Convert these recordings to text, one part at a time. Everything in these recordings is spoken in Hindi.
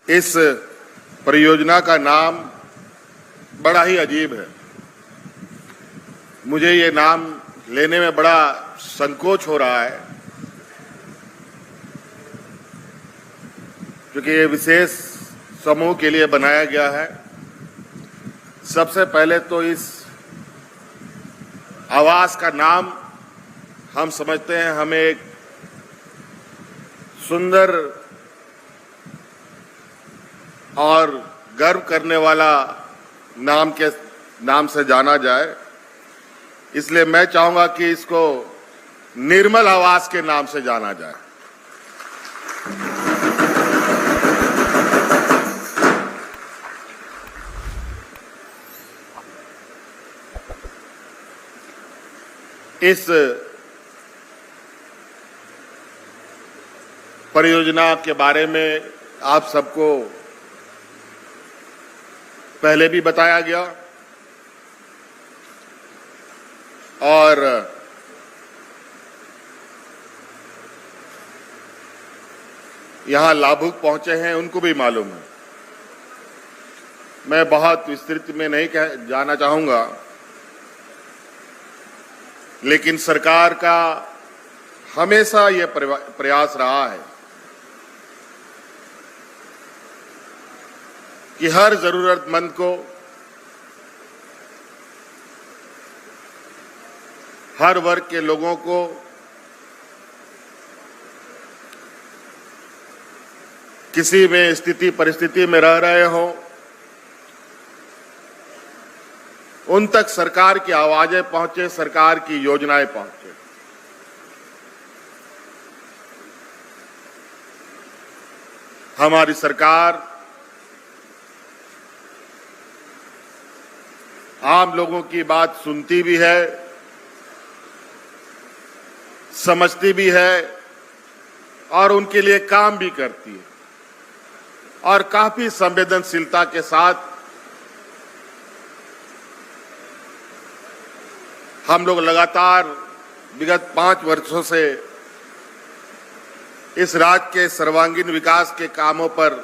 इस परियोजना का नाम बड़ा ही अजीब है। मुझे ये नाम लेने में बड़ा संकोच हो रहा है, क्योंकि ये विशेष समूह के लिए बनाया गया है। सबसे पहले तो इस आवास का नाम हम समझते हैं हमें एक सुंदर और गर्व करने वाला नाम से जाना जाए, इसलिए मैं चाहूंगा कि इसको निर्मल आवास के नाम से जाना जाए। इस परियोजना के बारे में आप सबको पहले भी बताया गया और यहां लाभुक पहुंचे हैं उनको भी मालूम है। मैं बहुत विस्तृत में नहीं जाना चाहूंगा, लेकिन सरकार का हमेशा यह प्रयास रहा है कि हर जरूरतमंद को, हर वर्ग के लोगों को किसी में स्थिति परिस्थिति में रह रहे हों, उन तक सरकार की आवाजें पहुंचे, सरकार की योजनाएं पहुंचे। हमारी सरकार आम लोगों की बात सुनती भी है, समझती भी है और उनके लिए काम भी करती है, और काफी संवेदनशीलता के साथ हम लोग लगातार विगत 5 वर्षों से इस राज्य के सर्वांगीण विकास के कामों पर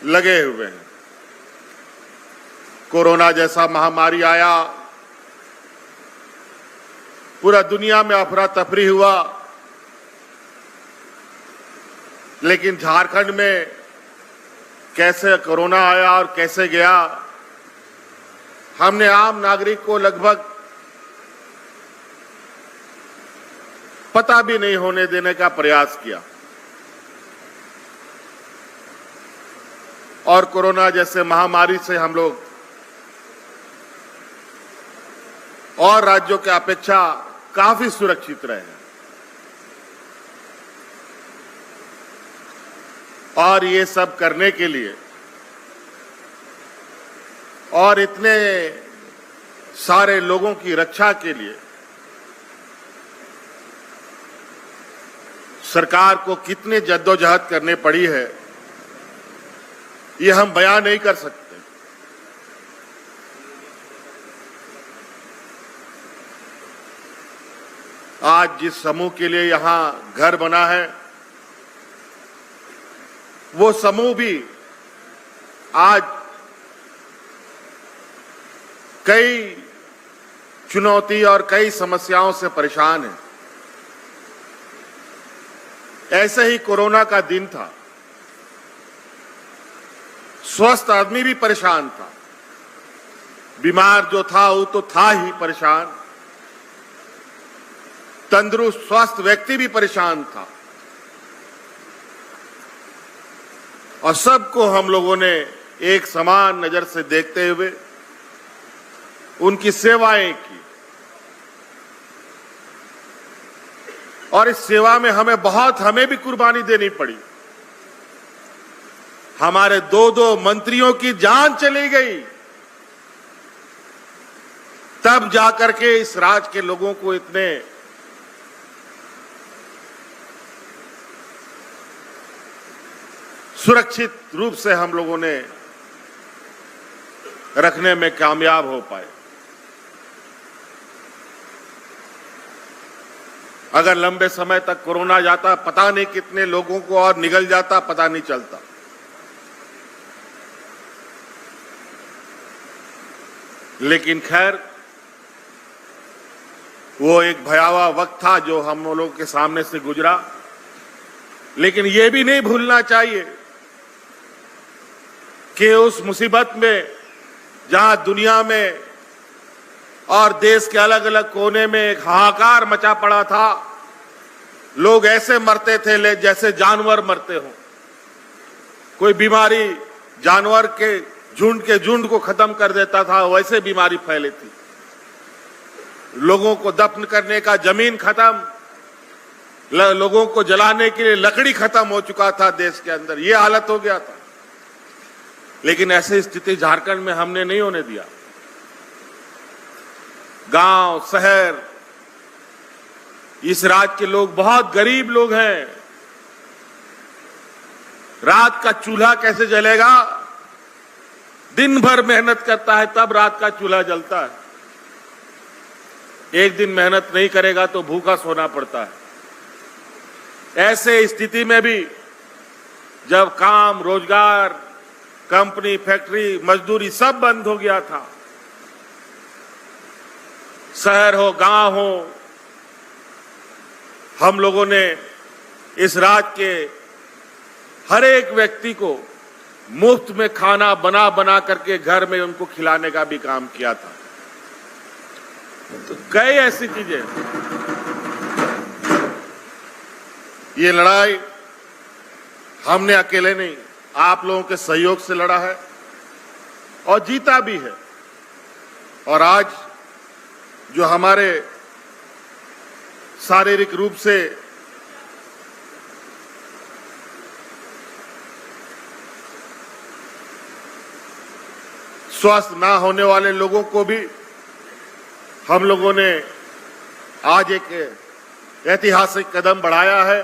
लगे हुए हैं। कोरोना जैसा महामारी आया, पूरा दुनिया में अफरा तफरी हुआ, लेकिन झारखंड में कैसे कोरोना आया और कैसे गया, हमने आम नागरिक को लगभग पता भी नहीं होने देने का प्रयास किया, और कोरोना जैसे महामारी से हम लोग और राज्यों की अपेक्षा काफी सुरक्षित रहे हैं। और ये सब करने के लिए और इतने सारे लोगों की रक्षा के लिए सरकार को कितने जद्दोजहद करने पड़ी है, ये हम बयान नहीं कर सकते। आज जिस समूह के लिए यहां घर बना है, वो समूह भी आज कई चुनौती और कई समस्याओं से परेशान है। ऐसे ही कोरोना का दिन था, स्वस्थ आदमी भी परेशान था, बीमार जो था वो तो था ही परेशान, तंदुरुस्त स्वस्थ व्यक्ति भी परेशान था, और सबको हम लोगों ने एक समान नजर से देखते हुए उनकी सेवाएं की। और इस सेवा में हमें भी कुर्बानी देनी पड़ी। हमारे 2 मंत्रियों की जान चली गई, तब जाकर के इस राज्य के लोगों को इतने सुरक्षित रूप से हम लोगों ने रखने में कामयाब हो पाए। अगर लंबे समय तक कोरोना जाता, पता नहीं कितने लोगों को और निगल जाता, पता नहीं चलता। लेकिन खैर, वो एक भयावह वक्त था जो हम लोगों के सामने से गुजरा। लेकिन ये भी नहीं भूलना चाहिए कि उस मुसीबत में, जहां दुनिया में और देश के अलग अलग कोने में एक हाहाकार मचा पड़ा था, लोग ऐसे मरते थे जैसे जानवर मरते हों। कोई बीमारी जानवर के झुंड को खत्म कर देता था, वैसे बीमारी फैली थी। लोगों को दफन करने का जमीन खत्म, लोगों को जलाने के लिए लकड़ी खत्म हो चुका था देश के अंदर, ये हालत हो गया था। लेकिन ऐसी स्थिति झारखंड में हमने नहीं होने दिया। गांव, शहर, इस राज्य के लोग बहुत गरीब लोग हैं। रात का चूल्हा कैसे जलेगा? दिन भर मेहनत करता है तब रात का चूल्हा जलता है। एक दिन मेहनत नहीं करेगा तो भूखा सोना पड़ता है। ऐसे स्थिति में भी जब काम, रोजगार, कंपनी, फैक्ट्री, मजदूरी सब बंद हो गया था, शहर हो, गांव हो, हम लोगों ने इस राज्य के हर एक व्यक्ति को मुफ्त में खाना बना बना करके घर में उनको खिलाने का भी काम किया था। तो कई ऐसी चीजें, ये लड़ाई हमने अकेले नहीं, आप लोगों के सहयोग से लड़ा है और जीता भी है। और आज जो हमारे शारीरिक रूप से स्वस्थ ना होने वाले लोगों को भी हम लोगों ने आज एक ऐतिहासिक कदम बढ़ाया है।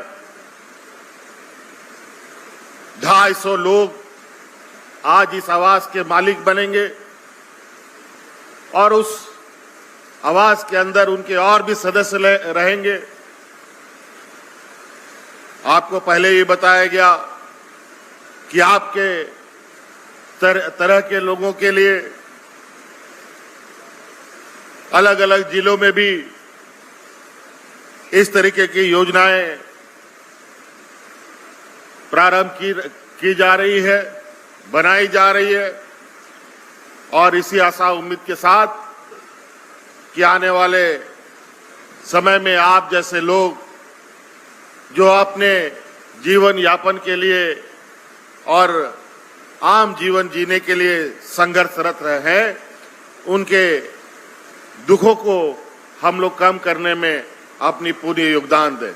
250 लोग आज इस आवास के मालिक बनेंगे और उस आवास के अंदर उनके और भी सदस्य रहेंगे। आपको पहले ही बताया गया कि आपके तरह के लोगों के लिए अलग अलग जिलों में भी इस तरीके की योजनाएं प्रारंभ की जा रही है, बनाई जा रही है। और इसी आशा उम्मीद के साथ कि आने वाले समय में आप जैसे लोग जो अपने जीवन यापन के लिए और आम जीवन जीने के लिए संघर्षरत रहे हैं, उनके दुखों को हम लोग कम करने में अपनी पूरी योगदान दें।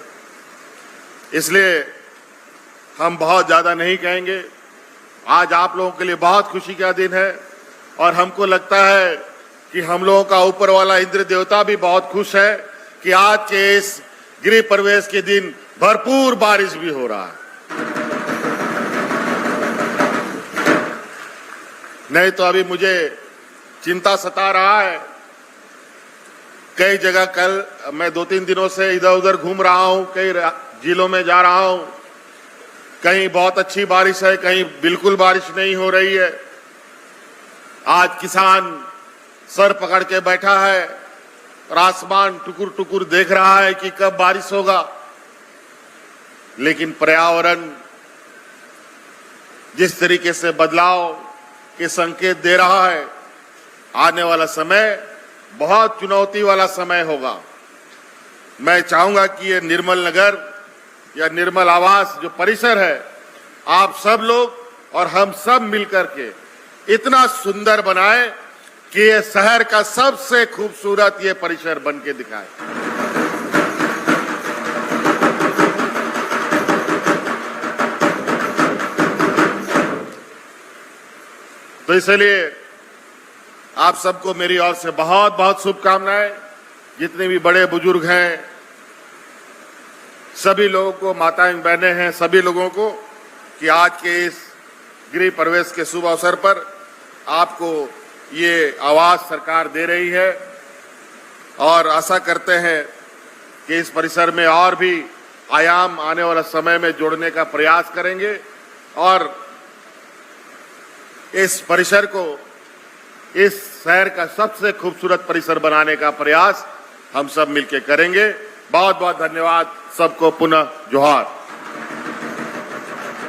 इसलिए हम बहुत ज्यादा नहीं कहेंगे। आज आप लोगों के लिए बहुत खुशी का दिन है और हमको लगता है कि हम लोगों का ऊपर वाला इंद्र देवता भी बहुत खुश है कि आज के इस गृह प्रवेश के दिन भरपूर बारिश भी हो रहा है। नहीं तो अभी मुझे चिंता सता रहा है। कई जगह कल मैं 2-3 दिनों से इधर उधर घूम रहा हूं, कई जिलों में जा रहा हूं। कहीं बहुत अच्छी बारिश है, कहीं बिल्कुल बारिश नहीं हो रही है। आज किसान सर पकड़ के बैठा है और आसमान टुकुर टुकुर देख रहा है कि कब बारिश होगा। लेकिन पर्यावरण जिस तरीके से बदलाव के संकेत दे रहा है, आने वाला समय बहुत चुनौती वाला समय होगा। मैं चाहूंगा कि ये निर्मल नगर या निर्मल आवास जो परिसर है, आप सब लोग और हम सब मिलकर के इतना सुंदर बनाएं कि ये शहर का सबसे खूबसूरत ये परिसर बन के दिखाए। तो इसलिए आप सबको मेरी ओर से बहुत बहुत शुभकामनाएं। जितने भी बड़े बुजुर्ग हैं, सभी लोगों को, माताएं बहनें हैं, सभी लोगों को कि आज के इस गृह प्रवेश के शुभ अवसर पर आपको ये आवास सरकार दे रही है। और आशा करते हैं कि इस परिसर में और भी आयाम आने वाला समय में जोड़ने का प्रयास करेंगे और इस परिसर को इस शहर का सबसे खूबसूरत परिसर बनाने का प्रयास हम सब मिलकर करेंगे। बहुत बहुत धन्यवाद सबको, पुनः जोहार।